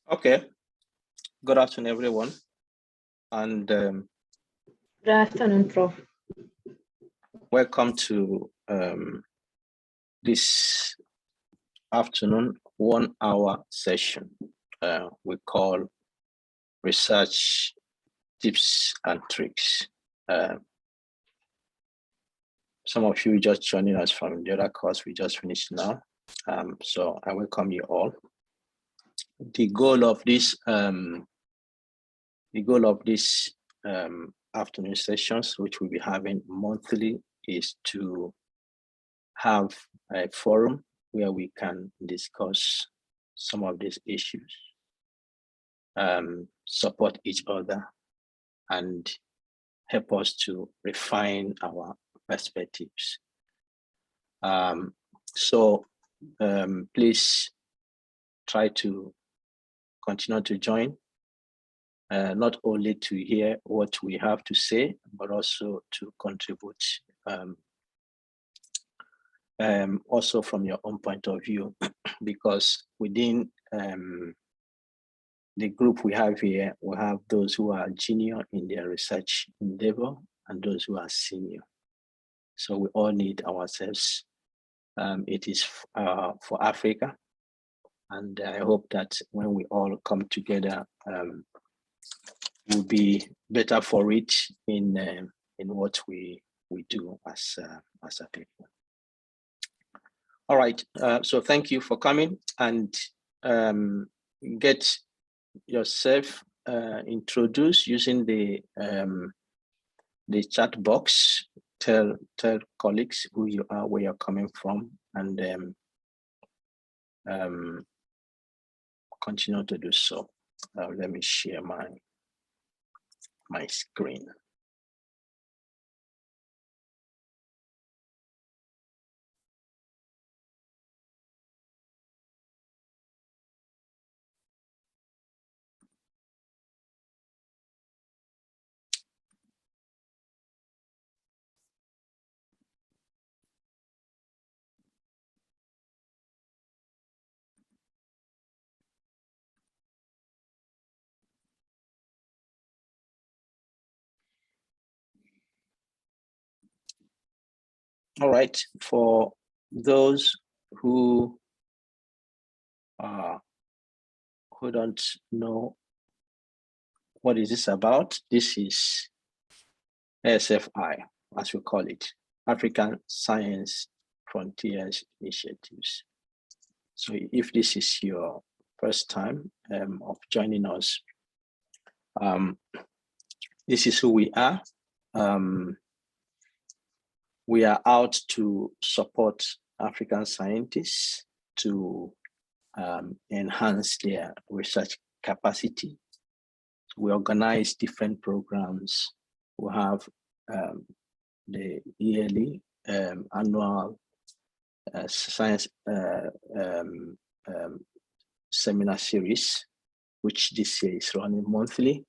Okay. Good afternoon, everyone. And Good afternoon, Prof. welcome to this afternoon 1 hour session we call Research Tips and Tricks. Some of you just joining us from the other course we just finished now. So I welcome you all. The goal of this afternoon sessions, which we'll be having monthly, is to have a forum where we can discuss some of these issues, support each other, and help us to refine our perspectives. So please try to continue to join, not only to hear what we have to say, but also to contribute also from your own point of view, because within the group we have here, we have those who are junior in their research endeavor and those who are senior. So we all need ourselves. It is for Africa. And I hope that when we all come together, we'll be better for it in what we do as a people. All right, so thank you for coming, and get yourself introduced using the chat box. Tell colleagues who you are, where you're coming from, and continue to do so. Let me share my screen. All right, for those who don't know what is this about, this is ASFI, as we call it, African Science Frontiers Initiatives. So if this is your first time of joining us, this is who we are. We are out to support African scientists to enhance their research capacity. We organize different programs. We have the yearly annual science seminar series, which this year is running monthly.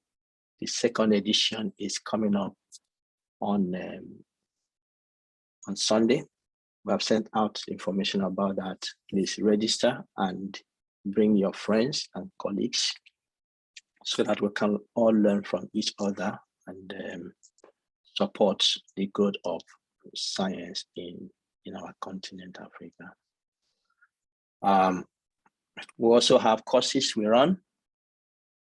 The second edition is coming up on Sunday. We have sent out information about that. Please register and bring your friends and colleagues so that we can all learn from each other and support the growth of science in our continent, Africa. We also have courses we run.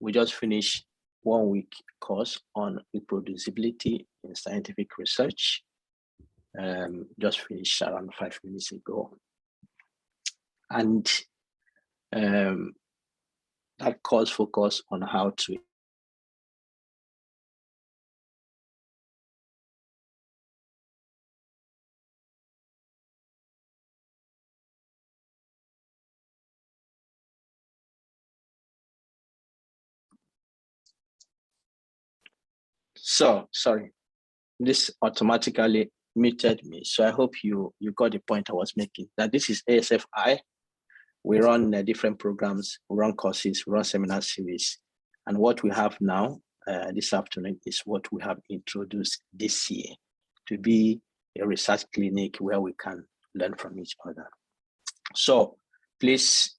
We just finished 1 week course on reproducibility in scientific research. Just finished around 5 minutes ago. And that course focused on how to sorry, this automatically muted me. So I hope you got the point I was making, that this is ASFI. We run different programs, we run courses, we run seminar series. And what we have now this afternoon is what we have introduced this year to be a research clinic where we can learn from each other. So please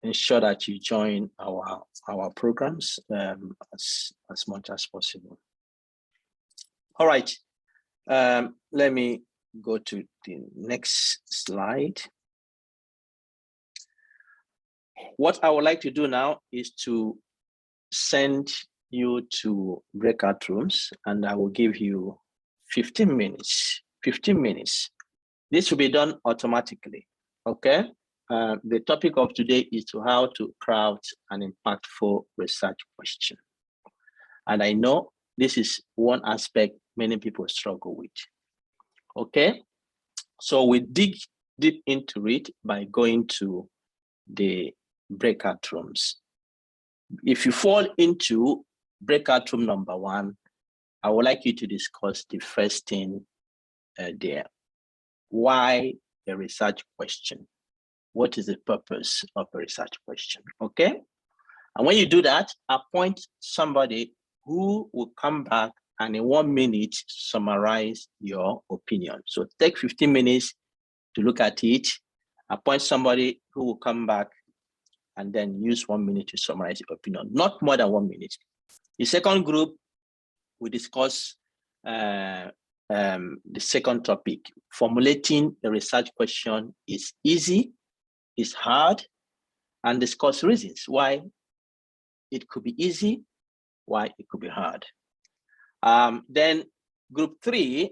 ensure that you join our programs as much as possible. All right, let me go to the next slide. What I would like to do now is to send you to breakout rooms, and I will give you 15 minutes. 15 minutes. This will be done automatically, okay? The topic of today is to how to craft an impactful research question. And I know this is one aspect many people struggle with, okay? So we dig deep into it by going to the breakout rooms. If you fall into breakout room number 1, I would like you to discuss the first thing there. Why a research question? What is the purpose of a research question? Okay. And when you do that, appoint somebody who will come back and in 1 minute summarize your opinion. So take 15 minutes to look at it. Appoint somebody who will come back and then use 1 minute to summarize your opinion, not more than 1 minute. The second group, we discuss the second topic. Formulating a research question is easy, is hard, and discuss reasons why it could be easy, why it could be hard. Then group 3,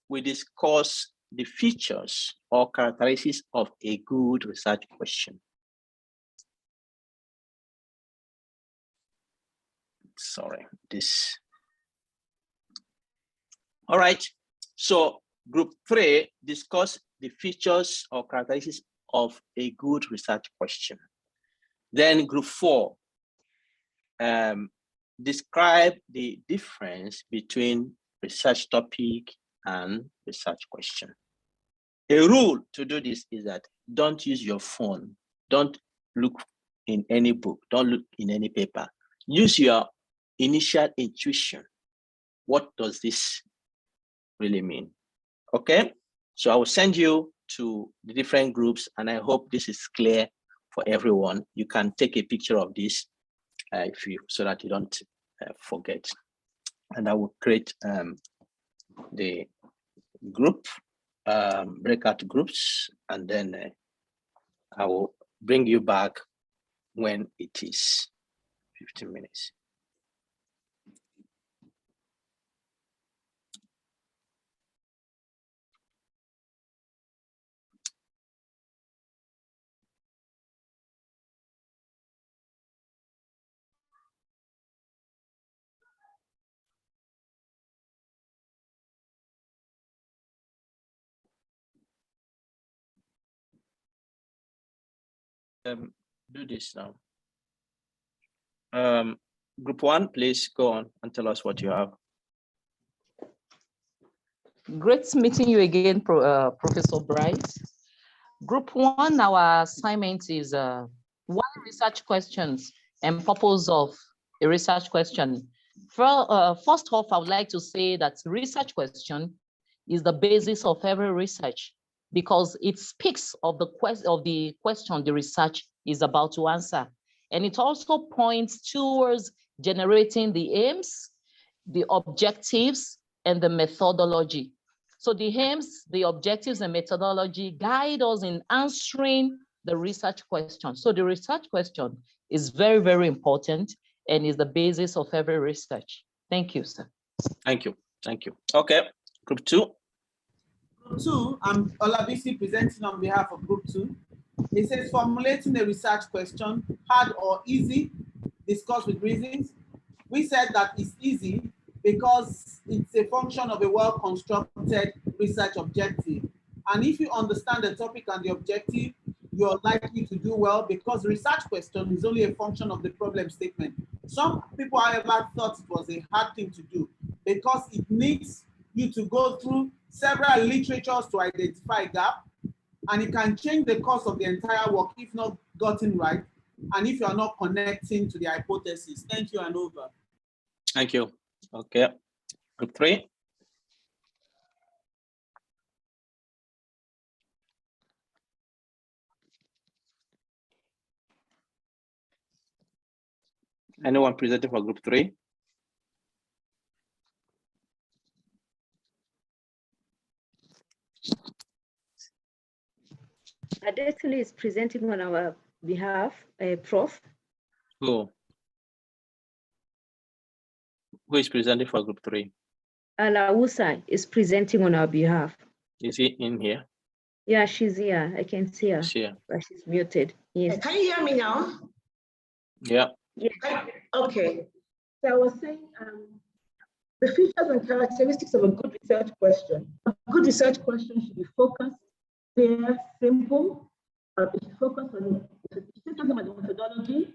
we discuss the features or characteristics of a good research question. Sorry, this. All right, so group 3 discuss the features or characteristics of a good research question. Then group 4, describe the difference between research topic and research question. A rule to do this is that don't use your phone. Don't look in any book. Don't look in any paper. Use your initial intuition. What does this really mean? Okay, so I will send you to the different groups, and I hope this is clear for everyone. You can take a picture of this so that you don't forget. And I will create the group, breakout groups, and then I will bring you back when it is 15 minutes. Do this now. Group 1, please go on and tell us what you have. Great meeting you again, Professor Bright. Group 1, our assignment is why research questions and purpose of a research question. First off, I would like to say that research question is the basis of every research because it speaks of the question the research is about to answer. And it also points towards generating the aims, the objectives, and the methodology. So the aims, the objectives, and methodology guide us in answering the research question. So the research question is very, very important and is the basis of every research. Thank you, sir. Thank you. Thank you. Okay, group 2. Group 2, I'm Olabisi presenting on behalf of Group 2. It says formulating a research question, hard or easy, discuss with reasons. We said that it's easy because it's a function of a well-constructed research objective. And if you understand the topic and the objective, you're likely to do well because research question is only a function of the problem statement. Some people, however, thought it was a hard thing to do because it needs you to go through several literatures to identify a gap, and it can change the course of the entire work if not gotten right, and if you are not connecting to the hypothesis. Thank you and over. Thank you. Okay, group 3. Anyone presenting for group 3? Adesili is presenting on our behalf, Prof. Who is presenting for group 3? Alawusa is presenting on our behalf. Is he in here? Yeah, she's here. I can see her, She's here. but she's muted. Yes. Can you hear me now? Yeah. Yes. Okay. So I was saying the features and characteristics of a good research question. A good research question should be focused, clear, simple. It should focus on, it should say something about the methodology, it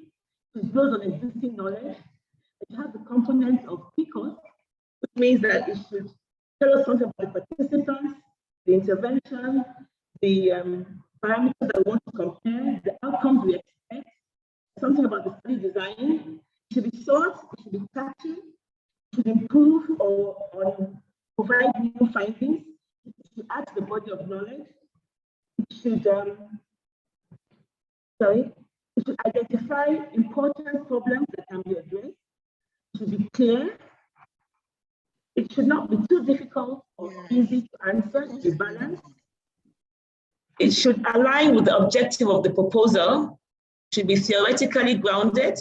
should build on existing knowledge. It should have the components of PCOS, which means that it should tell us something about the participants, the intervention, the parameters that we want to compare, the outcomes we expect, something about the study design. It should be short, it should be catchy, it should improve or provide new findings, it should add to the body of knowledge, it should, it should identify important problems that can be addressed, it should be clear, it should not be too difficult or easy to answer, it should be balanced. It should align with the objective of the proposal, should be theoretically grounded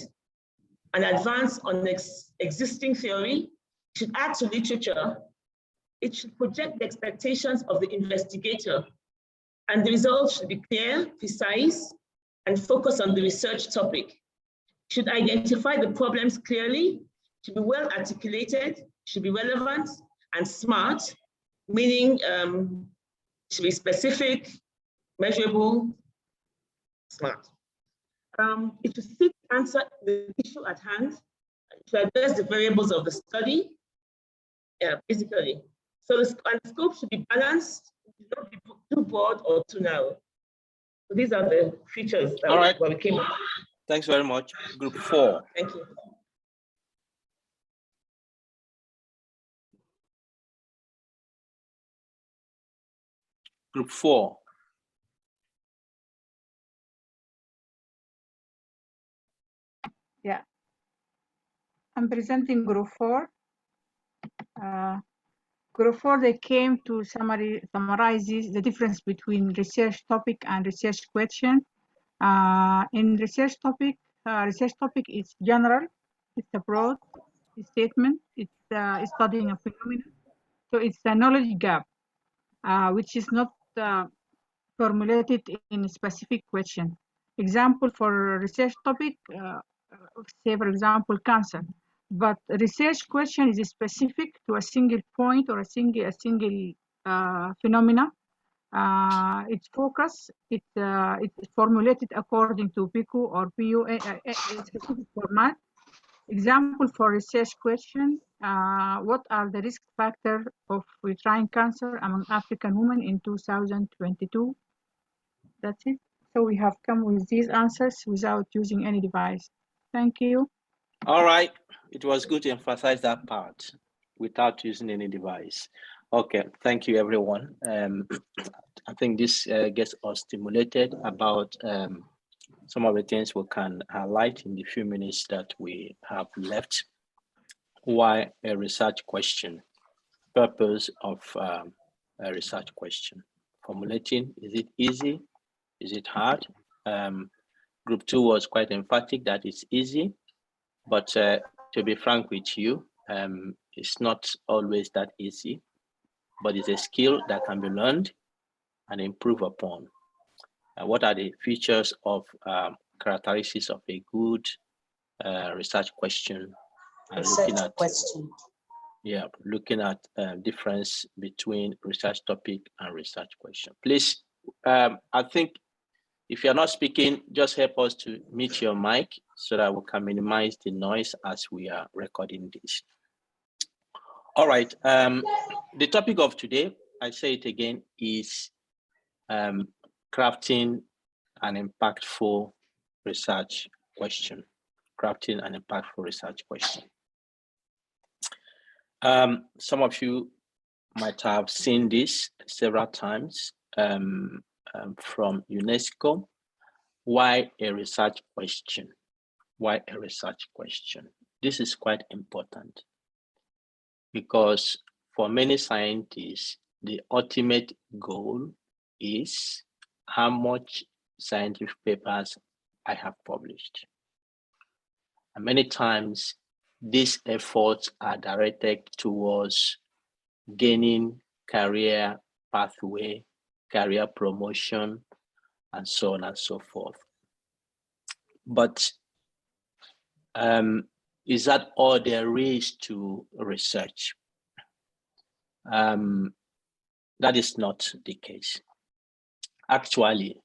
and advance on existing theory, should add to literature, it should project the expectations of the investigator, and the results should be clear, precise, and focus on the research topic. Should identify the problems clearly, should be well articulated, should be relevant and smart, meaning should be specific, measurable, smart. It should seek to answer the issue at hand, to address the variables of the study, basically. So the scope should be balanced, should not be too broad or too narrow. So these are the features that we came up with. Thanks very much. Group 4. Thank you. Group 4. Yeah, I'm presenting group 4. Group 4, they came to summarize the difference between research topic and research question. In research topic is general, it's a broad statement, it's studying a phenomenon. So it's a knowledge gap, which is not formulated in a specific question. Example for research topic, say for example, cancer. But research question is specific to a single point or a single phenomena. Its focus, it's formulated according to PICO or PU, a specific format. Example for research question, what are the risk factors of uterine cancer among African women in 2022? That's it. So we have come with these answers without using any device. Thank you. All right. It was good to emphasize that part without using any device. Okay. Thank you, everyone. I think this gets us stimulated about some of the things we can highlight in the few minutes that we have left. Why a research question? Purpose of a research question. Formulating, is it easy? Is it hard? Group 2 was quite emphatic that it's easy, but to be frank with you, it's not always that easy, but it's a skill that can be learned and improved upon. What are the features of characteristics of a good research question? And looking at difference between research topic and research question. Please, I think if you're not speaking, just help us to mute your mic so that we can minimize the noise as we are recording this. All right, the topic of today, I say it again, is crafting an impactful research question. Crafting an impactful research question. Some of you might have seen this several times from UNESCO. Why a research question? Why a research question? This is quite important because for many scientists, the ultimate goal is how much scientific papers I have published. And many times, these efforts are directed towards gaining career pathway, career promotion, and so on and so forth. But is that all there is to research? That is not the case. Actually,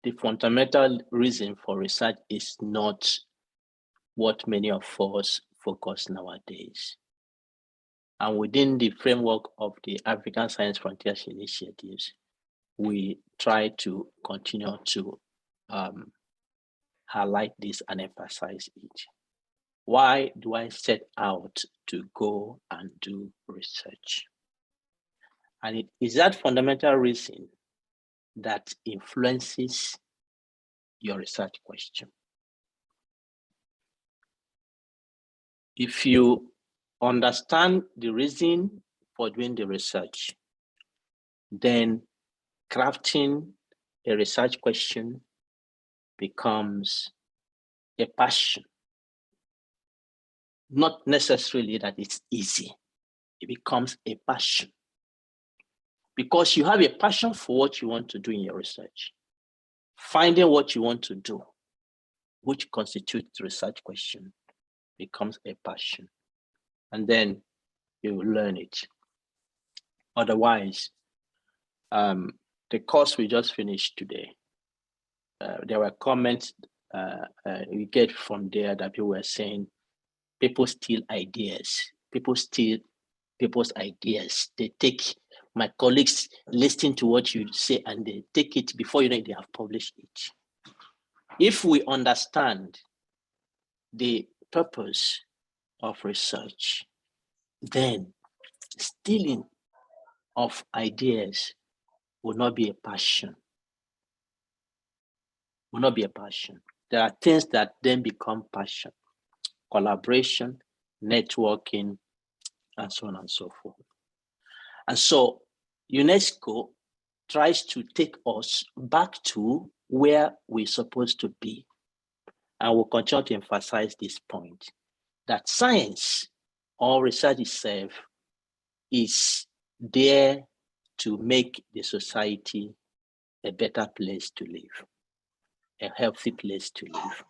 the fundamental reason for research is not what many of us focus nowadays. And within the framework of the African Science Frontiers initiatives, we try to continue to highlight this and emphasize it. Why do I set out to go and do research? And it is that fundamental reason that influences your research question. If you understand the reason for doing the research, then crafting a research question becomes a passion. Not necessarily that it's easy, it becomes a passion. Because you have a passion for what you want to do in your research. Finding what you want to do, which constitutes the research question, becomes a passion. And then you will learn it. Otherwise, the course we just finished today, there were comments we get from there that people were saying, people steal ideas. People steal people's ideas. They take, my colleagues listen to what you say and they take it before you know they have published it. If we understand the purpose of research, then stealing of ideas will not be a passion. Will not be a passion. There are things that then become passion. Collaboration, networking, and so on and so forth. And so UNESCO tries to take us back to where we're supposed to be. And we'll continue to emphasize this point, that science or research itself is there to make the society a better place to live, a healthy place to live.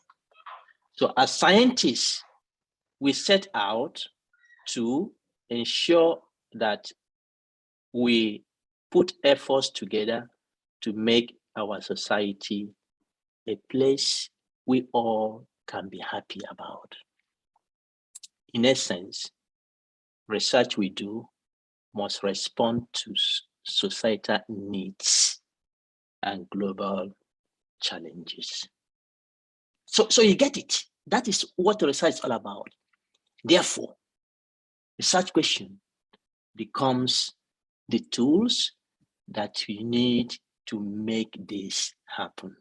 So as scientists, we set out to ensure that we put efforts together to make our society a place we all can be happy about. In essence, research we do must respond to societal needs and global challenges. So you get it. That is what research is all about. Therefore, research question becomes the tools that we need to make this happen,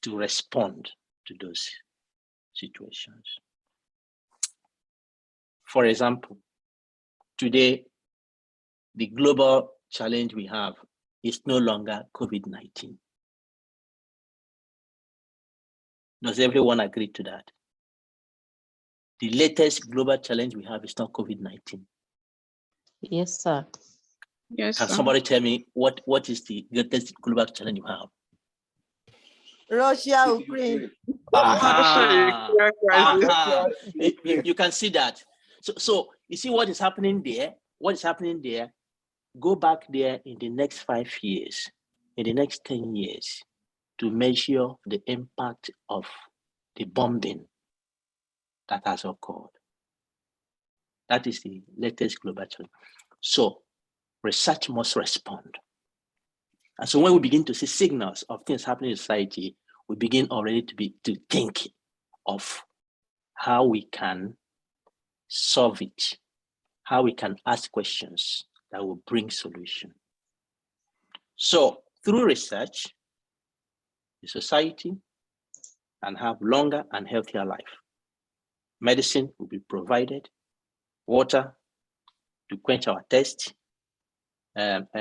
to respond to those situations. For example, today, the global challenge we have is no longer COVID-19. Does everyone agree to that? The latest global challenge we have is not COVID-19. Yes, sir. Yes, Can sir. somebody tell me what is the latest global challenge you have? Russia, Ukraine. You can see that. So you see what is happening there? What is happening there? Go back there in the next 5 years, in the next 10 years, to measure the impact of the bombing that has occurred. That is the latest global challenge. So research must respond. And so when we begin to see signals of things happening in society, we begin already to think of how we can solve it, how we can ask questions that will bring solution. So through research, the society and have longer and healthier life. Medicine will be provided, water to quench our thirst,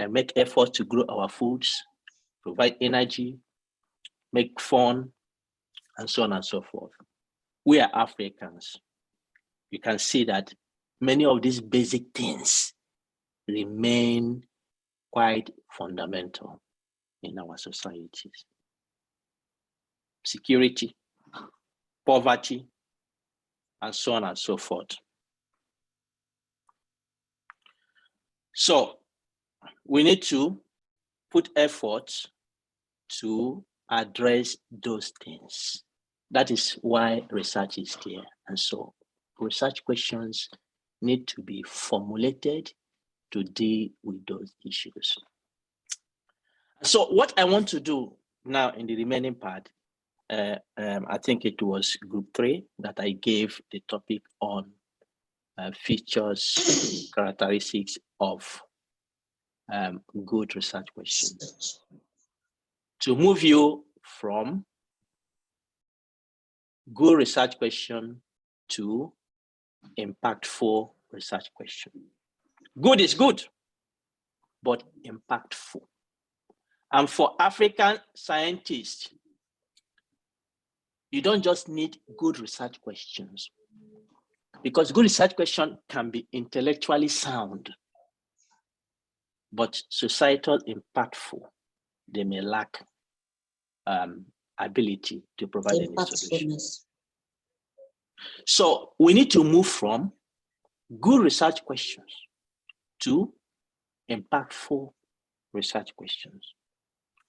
make efforts to grow our foods, provide energy, make fun, and so on and so forth. We are Africans. You can see that many of these basic things remain quite fundamental in our societies. Security, poverty, and so on and so forth. So we need to put efforts to address those things. That is why research is there. And so research questions need to be formulated to deal with those issues. So what I want to do now in the remaining part, I think it was group 3 that I gave the topic on features, characteristics of good research questions. To move you from good research question to impactful research question. Good is good, but impactful. And for African scientists, you don't just need good research questions, because good research question can be intellectually sound, but societal impactful. They may lack ability to provide any solution. So we need to move from good research questions to impactful research questions,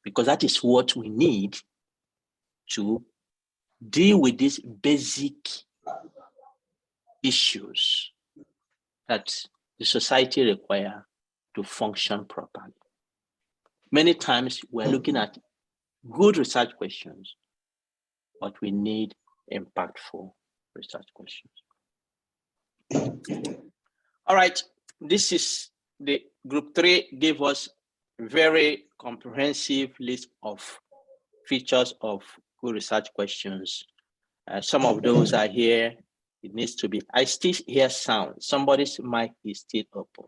because that is what we need to deal with these basic issues that the society require to function properly. Many times we're looking at good research questions, but we need impactful research questions. All right, this is the group 3 gave us a very comprehensive list of features of good research questions. Some of those are here. It needs to be, I still hear sound. Somebody's mic is still open.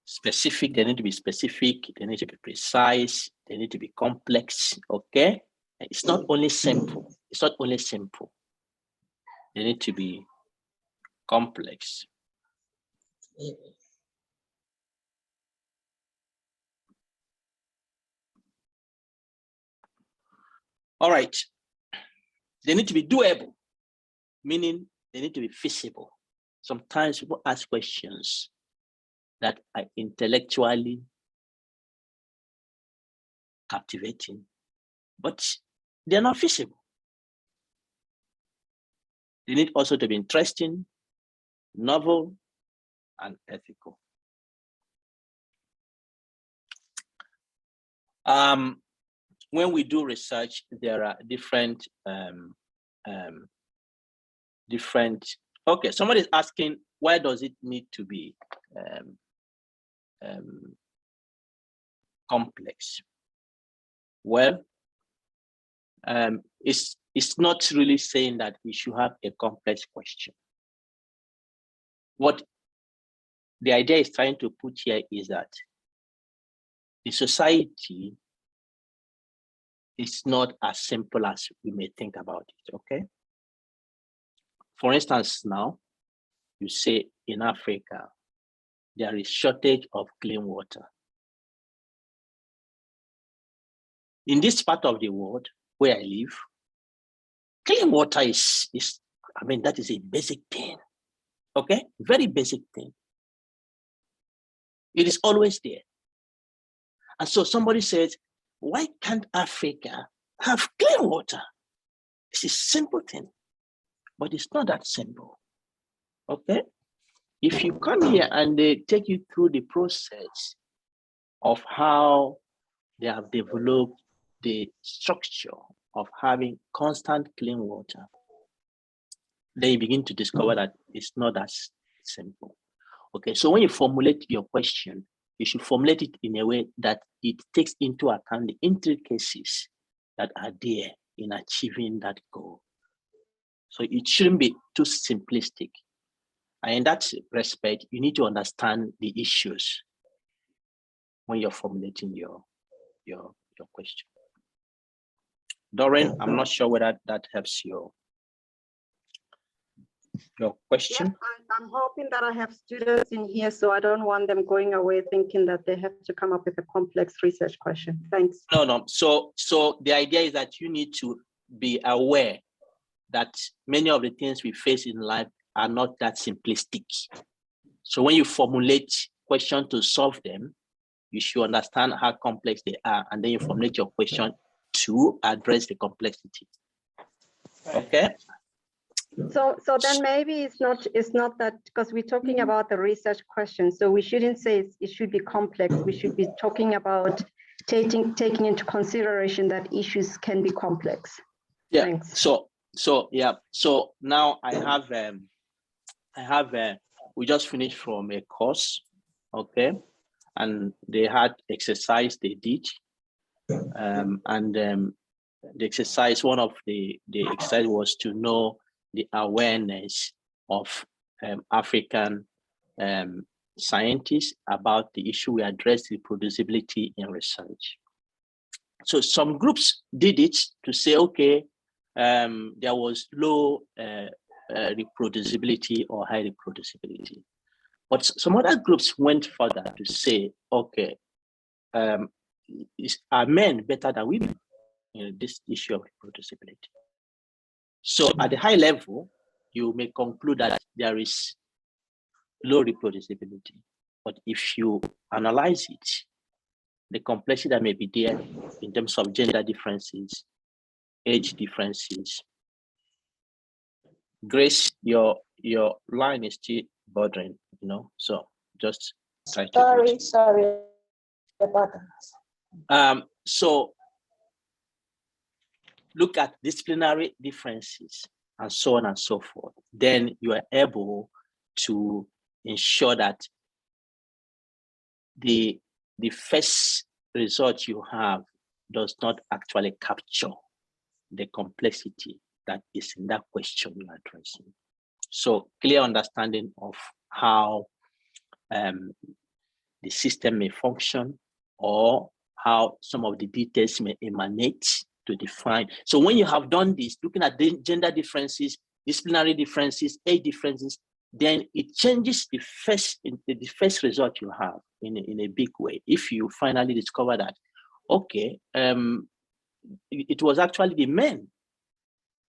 Specific, they need to be specific, they need to be precise, they need to be complex, okay? It's not only simple, it's not only simple. They need to be complex. All right, they need to be doable, meaning they need to be feasible. Sometimes people ask questions that are intellectually captivating, but they're not feasible. They need also to be interesting, novel, and ethical. When we do research, there are different, okay, somebody is asking, why does it need to be complex? Well, it's not really saying that we should have a complex question. What the idea is trying to put here is that the society is not as simple as we may think about it, okay? For instance, now, you say in Africa, there is shortage of clean water. In this part of the world where I live, clean water is I mean, that is a basic thing, okay? Very basic thing. It is always there. And so somebody says, why can't Africa have clean water? It's a simple thing, but it's not that simple, okay? If you come here and they take you through the process of how they have developed the structure of having constant clean water, then you begin to discover that it's not that simple. Okay, so when you formulate your question, you should formulate it in a way that it takes into account the intricacies that are there in achieving that goal. So it shouldn't be too simplistic. And in that respect, you need to understand the issues when you're formulating your question. Doreen, I'm not sure whether that helps your question. Yeah, I'm hoping that I have students in here, so I don't want them going away thinking that they have to come up with a complex research question. Thanks. No. So the idea is that you need to be aware that many of the things we face in life are not that simplistic. So when you formulate questions to solve them, you should understand how complex they are, and then you formulate your question to address the complexity. Okay. So then maybe it's not that, because we're talking about the research question, so we shouldn't say it should be complex. We should be talking about taking into consideration that issues can be complex. Yeah. Thanks. So now I have we just finished from a course, okay, and they had exercise they did, the exercise, one of the exercise was to know the awareness of African scientists about the issue we address, reproducibility in research. So some groups did it to say, okay, there was low reproducibility or high reproducibility. But some other groups went further to say, okay, are men better than women in this issue of reproducibility? So at the high level, you may conclude that there is low reproducibility. But if you analyze it, the complexity that may be there in terms of gender differences, age differences. Grace, your line is still bothering, so just try to. Sorry about that. So look at disciplinary differences and so on and so forth. Then you are able to ensure that the first result you have does not actually capture the complexity that is in that question you're addressing. So clear understanding of how the system may function, or how some of the details may emanate to define. So when you have done this, looking at the gender differences, disciplinary differences, age differences, then it changes the first result you have in a big way. If you finally discover that, okay, it was actually the men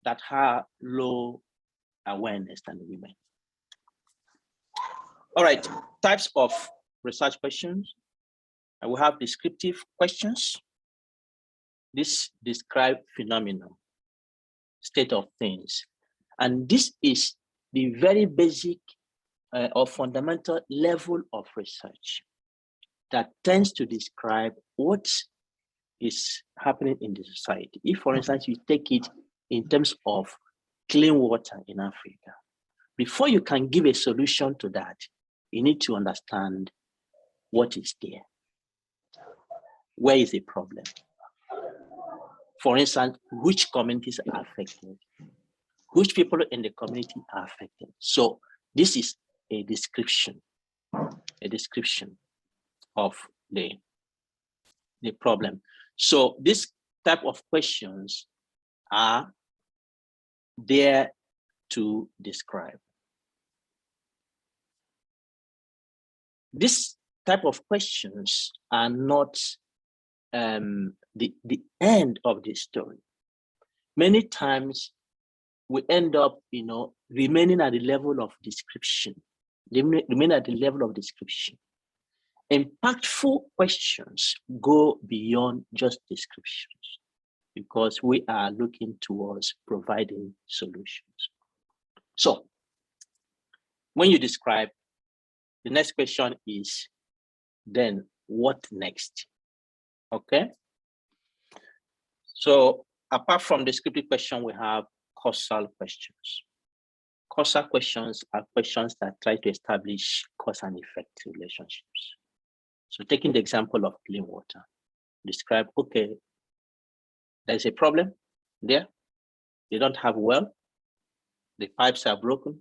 that had low awareness than the women. All right, types of research questions. I will have descriptive questions. This describe phenomena, state of things. And this is the very basic or fundamental level of research that tends to describe what is happening in the society. If, for instance, you take it in terms of clean water in Africa, before you can give a solution to that, you need to understand what is there. Where is the problem? For instance, which communities are affected? Which people in the community are affected? So this is a description of the problem. So this type of questions are there to describe. This type of questions are not the end of the story. Many times we end up, remaining at the level of description. Remain at the level of description. Impactful questions go beyond just descriptions, because we are looking towards providing solutions. So when you describe, the next question is, then what next? Okay. So apart from descriptive question, we have causal questions. Causal questions are questions that try to establish cause and effect relationships. So taking the example of clean water, describe, okay, there's a problem there. They don't have well. The pipes are broken.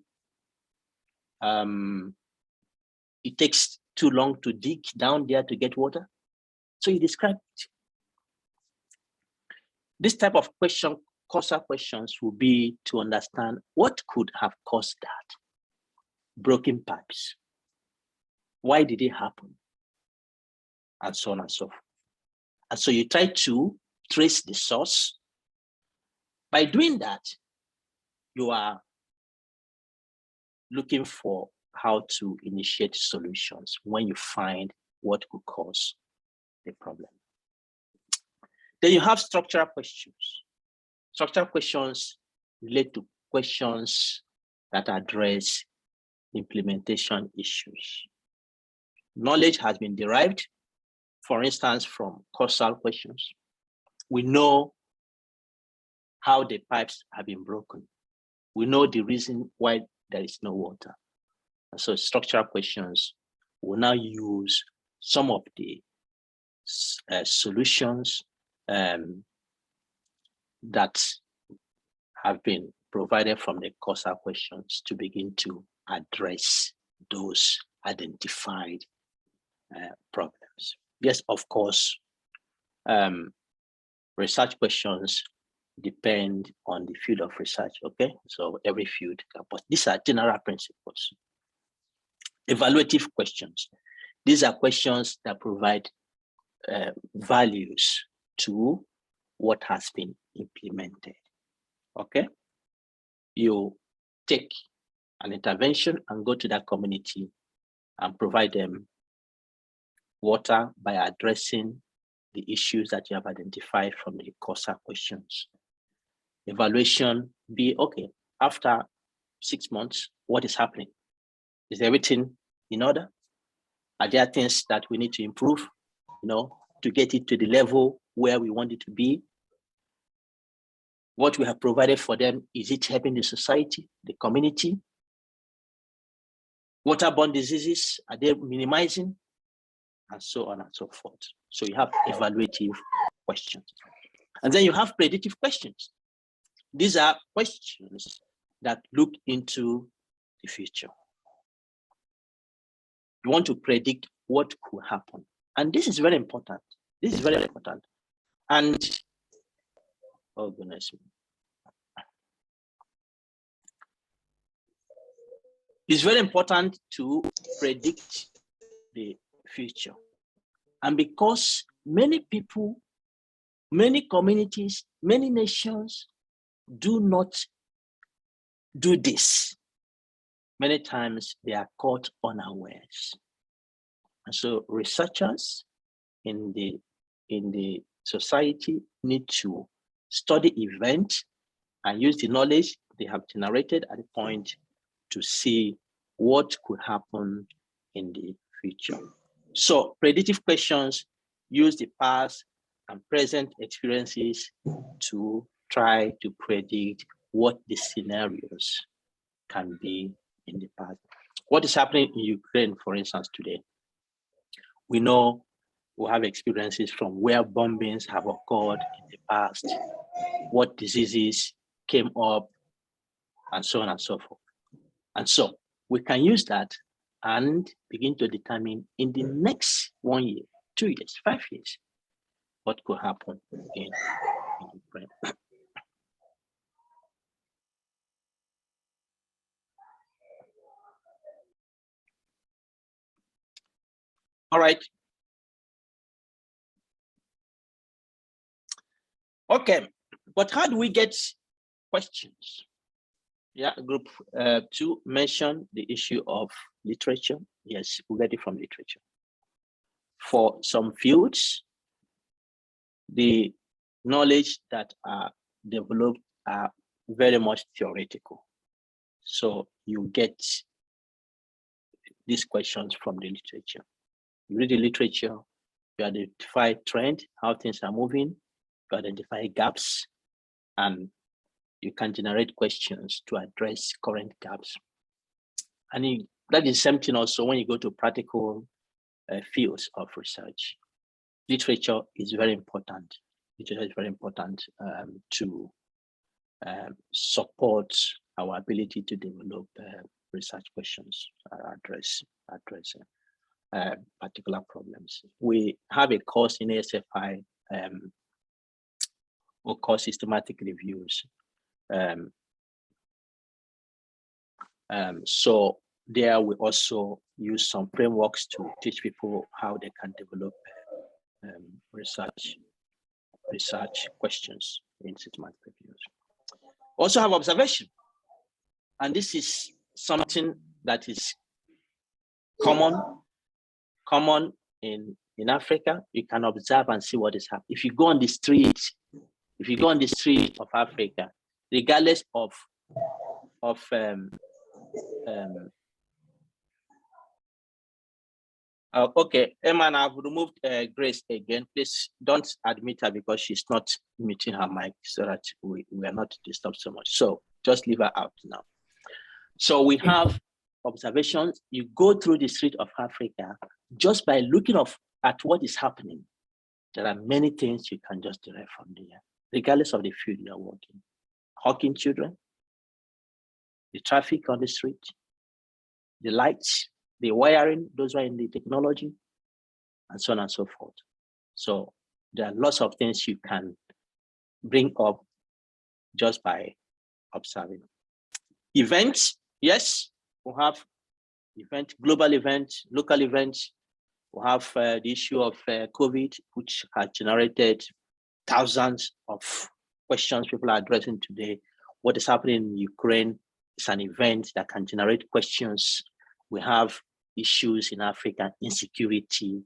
It takes too long to dig down there to get water. So you describe it. This type of question, causal questions, will be to understand what could have caused that. Broken pipes. Why did it happen? And so on and so forth. And so you try to trace the source. By doing that, you are looking for how to initiate solutions when you find what could cause the problem. Then you have structural questions. Structural questions relate to questions that address implementation issues. Knowledge has been derived, for instance, from causal questions. We know how the pipes have been broken. We know the reason why there is no water. And so structural questions will now use some of the solutions that have been provided from the causal questions to begin to address those identified problems. Yes, of course, research questions depend on the field of research, okay? So every field, but these are general principles. Evaluative questions. These are questions that provide values to what has been implemented, okay? You take an intervention and go to that community and provide them water by addressing the issues that you have identified from the causal questions. Evaluation be, okay, after 6 months, what is happening? Is everything in order? Are there things that we need to improve, to get it to the level where we want it to be? What we have provided for them, is it helping the society, the community? Waterborne diseases, are they minimizing? And so on and so forth. So you have evaluative questions. And then you have predictive questions. These are questions that look into the future. You want to predict what could happen. And this is very important. This is very important. And, oh goodness me. It's very important to predict the future. And because many people, many communities, many nations do not do this, many times they are caught unawares. And so researchers in the society need to study events and use the knowledge they have generated at the point to see what could happen in the future. So predictive questions use the past and present experiences to try to predict what the scenarios can be in the past. What is happening in Ukraine, for instance, today? We know we have experiences from where bombings have occurred in the past, what diseases came up, and so on and so forth. And so we can use that and begin to determine in the next 1 year, 2 years, 5 years, what could happen in Ukraine. All right. Okay, but how do we get questions? Yeah, group 2 mentioned the issue of literature. Yes, we get it from literature. For some fields, the knowledge that are developed are very much theoretical. So you get these questions from the literature. You read the literature, you identify trend, how things are moving, you identify gaps, and you can generate questions to address current gaps. And that is something also when you go to practical fields of research. Literature is very important. Literature is very important to support our ability to develop research questions, address particular problems. We have a course in ASFI or called systematic reviews. So there we also use some frameworks to teach people how they can develop research questions in systematic reviews. Also have observation, and this is something that is common in Africa. You can observe and see what is happening. If you go on the street of Africa, regardless of okay, Emma, I've removed Grace again. Please don't admit her because she's not muting her mic so that we are not disturbed so much. So just leave her out now. So we have observations. You go through the street of Africa just by looking at what is happening. There are many things you can just derive from there, regardless of the field you're working. Hawking children, the traffic on the street, the lights, the wiring, those are in the technology, and so on and so forth. So there are lots of things you can bring up just by observing. Events, yes, we have global events, local events. We have the issue of COVID, which has generated thousands of questions people are addressing today. What is happening in Ukraine is an event that can generate questions. We have issues in Africa, insecurity,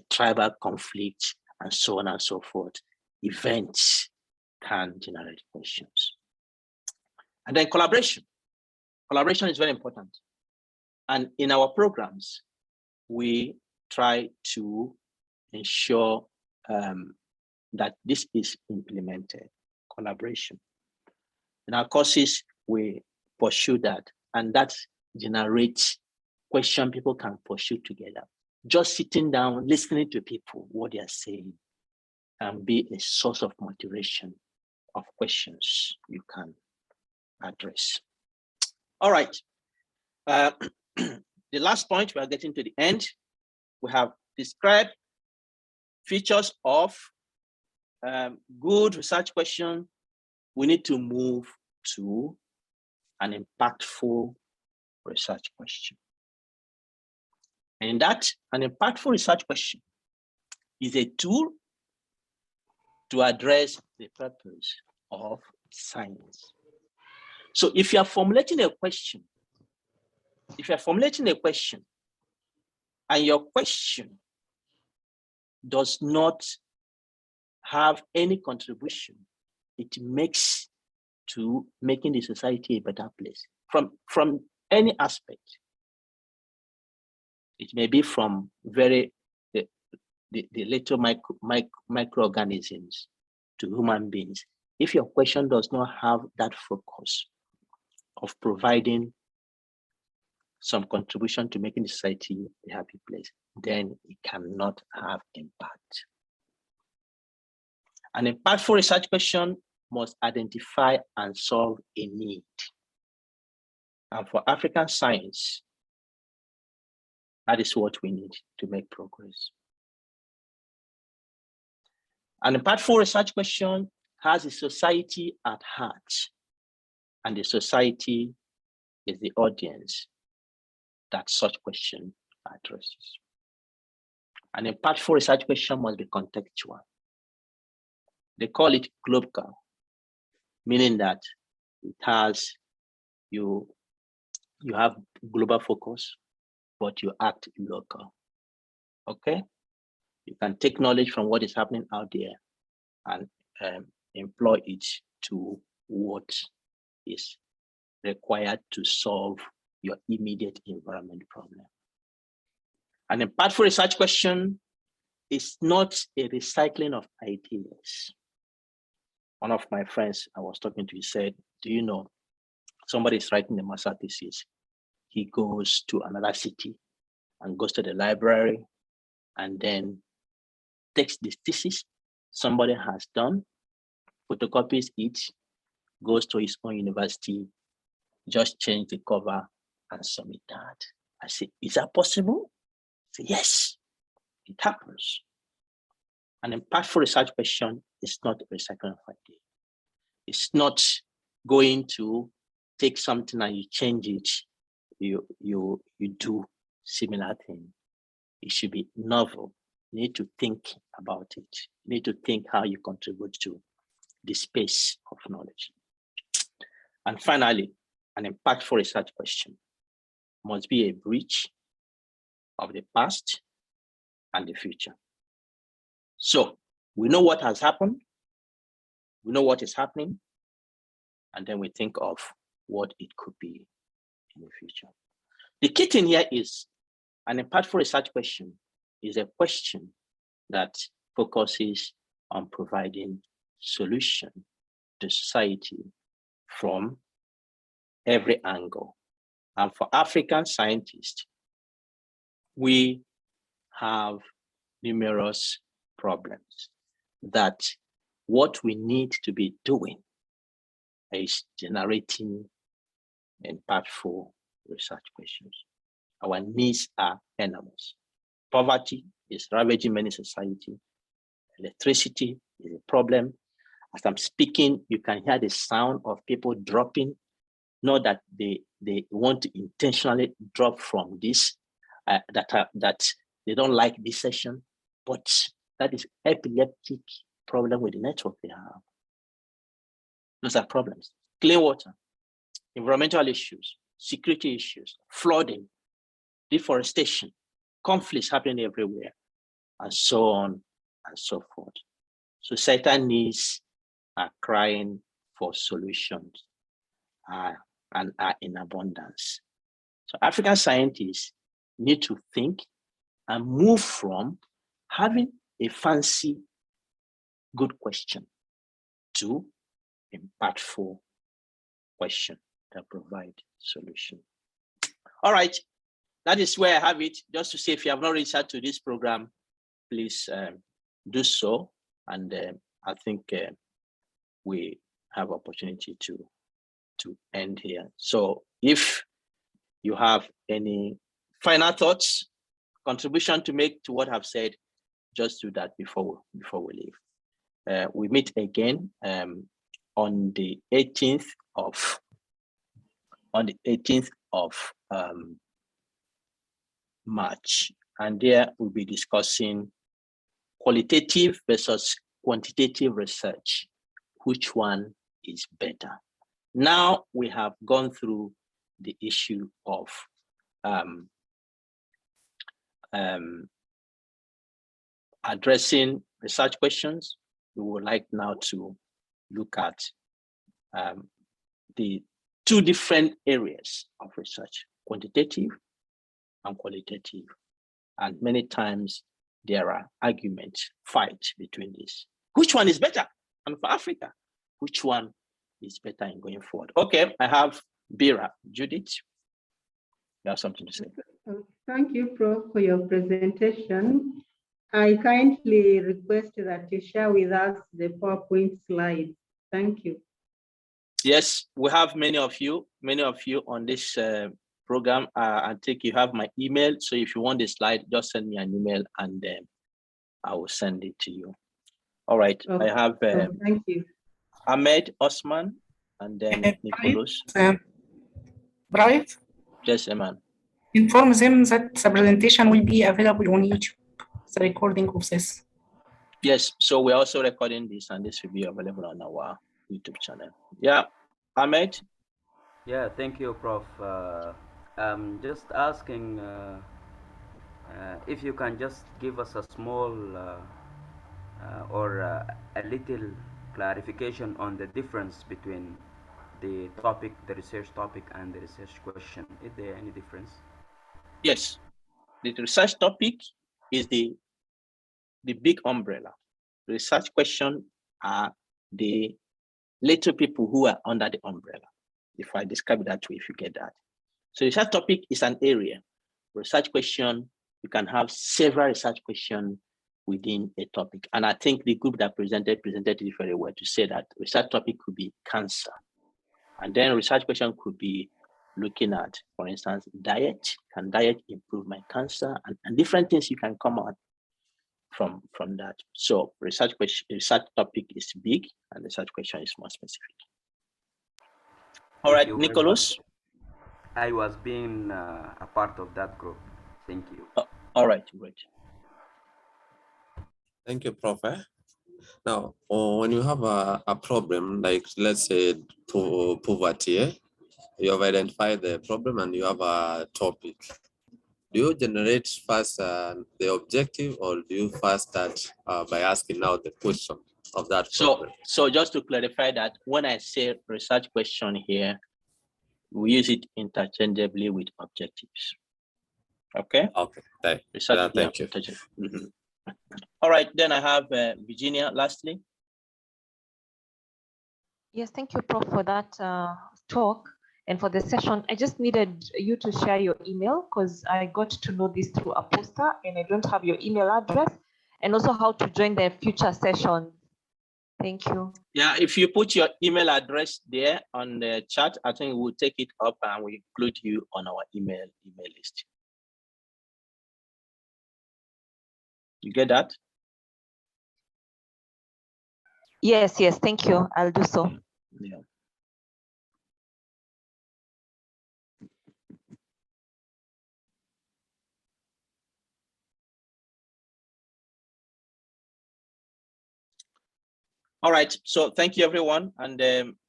tribal conflict, and so on and so forth. Events can generate questions. And then collaboration. Collaboration is very important. And in our programs, we try to ensure that this is implemented, collaboration. In our courses, we pursue that, and that generates question people can pursue together. Just sitting down, listening to people, what they are saying, can be a source of motivation of questions you can address. All right. The last point, we are getting to the end. We have described features of good research question. We need to move to an impactful research question. And in that, an impactful research question is a tool to address the purpose of science. So if you are formulating a question, and your question does not have any contribution, it makes to making the society a better place from any aspect. It may be from the little microorganisms to human beings. If your question does not have that focus of providing some contribution to making the society a happy place, then it cannot have impact. An impactful research question must identify and solve a need. And for African science, that is what we need to make progress. An impactful research question has a society at heart, and the society is the audience that such question addresses. An impactful research question must be contextual. They call it global, meaning that it has, you have global focus, but you act local, okay? You can take knowledge from what is happening out there and employ it to what is required to solve your immediate environment problem. An impactful research question is not a recycling of ideas. One of my friends I was talking to, he said, do you know, somebody is writing a master thesis. He goes to another city and goes to the library and then takes this thesis somebody has done, photocopies it, goes to his own university, just change the cover and submit that. I say, is that possible? I say, yes, it happens. An impactful research question is not a recycling of idea. It's not going to take something and you change it, you do similar thing. It should be novel. You need to think about it. You need to think how you contribute to the space of knowledge. And finally, an impactful research question must be a bridge of the past and the future. So we know what has happened, we know what is happening, and then we think of what it could be in the future. The key thing here is an impactful research question is a question that focuses on providing solution to society from every angle. And for African scientists, we have numerous problems that what we need to be doing is generating impactful research questions. Our needs are enormous. Poverty is ravaging many societies. Electricity is a problem. As I'm speaking, you can hear the sound of people dropping. Not that they want to intentionally drop from this, that they don't like this session, but that is epileptic problem with the network they have. Those are problems. Clean water, environmental issues, security issues, flooding, deforestation, conflicts happening everywhere, and so on and so forth. Societal needs are crying for solutions and are in abundance. So African scientists need to think and move from having a fancy, good question to impactful question that provide solution. All right, that is where I have it. Just to say, if you have not reached out to this program, please do so. And I think we have opportunity to end here. So if you have any final thoughts, contribution to make to what I've said, just do that before we leave. We meet again on the 18th of March, and there we'll be discussing qualitative versus quantitative research. Which one is better? Now we have gone through the issue of addressing research questions. We would like now to look at the two different areas of research, quantitative and qualitative. And many times there are arguments, fights between these. Which one is better? And for Africa, which one is better in going forward? Okay, I have Bira. Judith, you have something to say. Thank you, Prof, for your presentation. I kindly request that you share with us the PowerPoint slides. Thank you. Yes, we have many of you on this program. I think you have my email. So if you want the slide, just send me an email and I will send it to you. All right, okay. I have thank you. Ahmed Osman and then Nicholas. Bright? Yes, Eman. Inform them that the presentation will be available on YouTube, the recording of this. Yes, so we're also recording this and this will be available on our YouTube channel. Yeah, Ahmed? Yeah, thank you, Prof. I'm just asking if you can just give us a small or a little clarification on the difference between the topic, the research topic, and the research question. Is there any difference? Yes, the research topic is the big umbrella. The research question are the little people who are under the umbrella, if I describe it that way, if you get that. So research topic is an area. Research question You can have several research questions within a topic. And I think the group that presented it very well to say that research topic could be cancer. And then research question could be looking at, for instance, diet. Can diet improve my cancer? And different things you can come out from that. So research topic is big and research question is more specific. All right, Nicholas. I was being a part of that group. Thank you. All right, great. Thank you, Prof. Now, when you have a problem, like let's say poverty, you have identified the problem and you have a topic. Do you generate first the objective, or do you first start by asking now the question of that problem? So just to clarify that, when I say research question here, we use it interchangeably with objectives. Okay? Okay, thank you. Mm-hmm. All right, then I have Virginia lastly. Yes, thank you, Prof, for that talk and for the session. I just needed you to share your email because I got to know this through a poster and I don't have your email address, and also how to join the future sessions. Thank you. Yeah, if you put your email address there on the chat, I think we'll take it up and we'll include you on our email list. You get that? Yes, thank you. I'll do so. Yeah. All right, so thank you everyone, and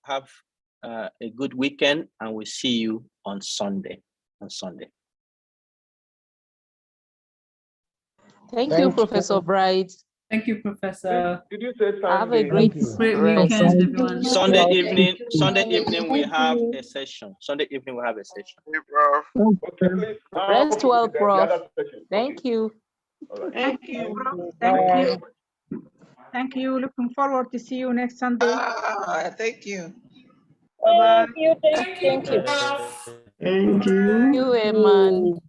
have a good weekend, and we'll see you on Sunday. Thank you, Professor Bright. Thank you, Professor. Did you say Sunday? Have a great weekend, everyone. Sunday evening we have a session. Rest well, Prof. Thank you. Thank you, Prof. Thank you. Thank you. Looking forward to see you next Sunday. Thank you. Bye-bye. Thank you. Thank you. Thank you, Eman.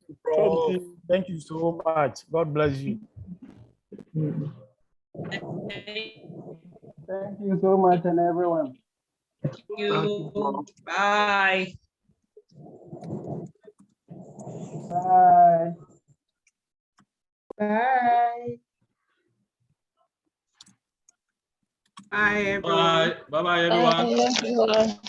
Thank you so much. God bless you. Thank you so much, and everyone. Thank you. Bye. Bye. Bye. Bye, everyone. Bye. Bye-bye, everyone. Bye.